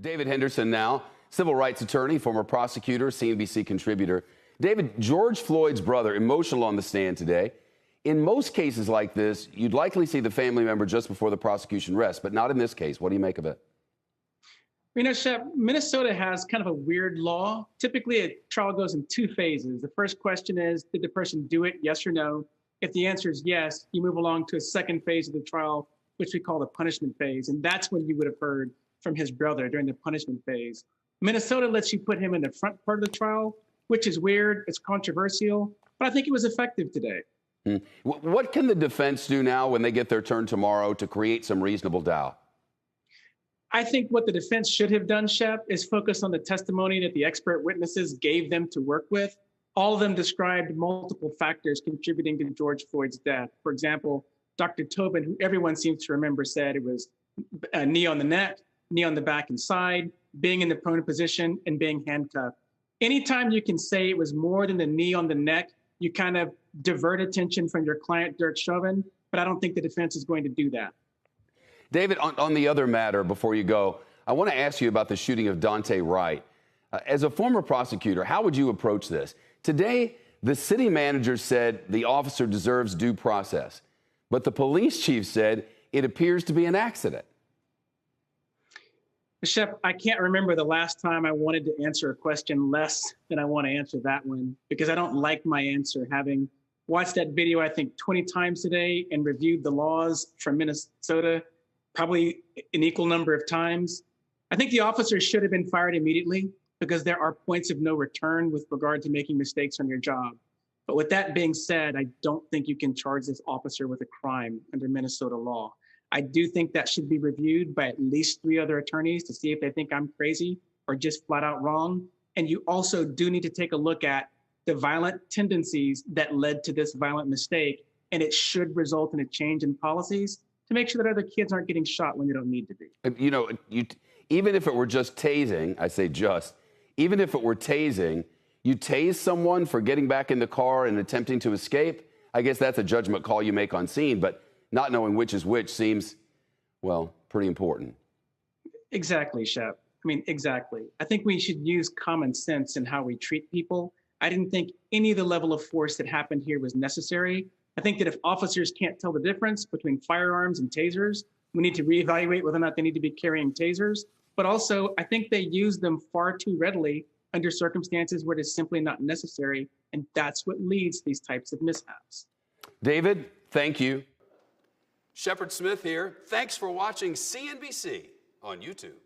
David Henderson now, civil rights attorney, former prosecutor, CNBC contributor. David, George Floyd's brother, emotional on the stand today. In most cases like this, you'd likely see the family member just before the prosecution rests, but not in this case. What do you make of it? You know, Shep, Minnesota has kind of a weird law. Typically, a trial goes in two phases. The first question is, did the person do it, yes or no? If the answer is yes, you move along to a second phase of the trial, which we call the punishment phase. And that's when you would have heard from his brother during the punishment phase. Minnesota lets you put him in the front part of the trial, which is weird. It's controversial, but I think it was effective today. What can the defense do now when they get their turn tomorrow to create some reasonable doubt? I think what the defense should have done, Shep, is focus on the testimony that the expert witnesses gave them to work with. All of them described multiple factors contributing to George Floyd's death. For example, Dr. Tobin, who everyone seems to remember, said it was a knee on the neck, knee on the back and side, being in the prone position, and being handcuffed. Anytime you can say it was more than the knee on the neck, you kind of divert attention from your client, Derek Chauvin, but I don't think the defense is going to do that. David, on the other matter, before you go, I want to ask you about the shooting of Daunte Wright. As a former prosecutor, how would you approach this? Today, the city manager said the officer deserves due process, but the police chief said it appears to be an accident. Shep, I can't remember the last time I wanted to answer a question less than I want to answer that one, because I don't like my answer, having watched that video, I think, 20 times today and reviewed the laws from Minnesota probably an equal number of times. I think the officers should have been fired immediately because there are points of no return with regard to making mistakes on your job. But with that being said, I don't think you can charge this officer with a crime under Minnesota law. I do think that should be reviewed by at least 3 other attorneys to see if they think I'm crazy or just flat out wrong. And you also do need to take a look at the violent tendencies that led to this violent mistake. And it should result in a change in policies to make sure that other kids aren't getting shot when they don't need to be. You know, even if it were just tasing, I say just, even if it were tasing, you tase someone for getting back in the car and attempting to escape. I guess that's a judgment call you make on scene, but not knowing which is which seems, well, pretty important. Exactly, Shep. I mean, exactly. I think we should use common sense in how we treat people. I didn't think any of the level of force that happened here was necessary. I think that if officers can't tell the difference between firearms and tasers, we need to reevaluate whether or not they need to be carrying tasers. But also, I think they use them far too readily under circumstances where it is simply not necessary. And that's what leads to these types of mishaps. David, thank you. Shepard Smith here. Thanks for watching CNBC on YouTube.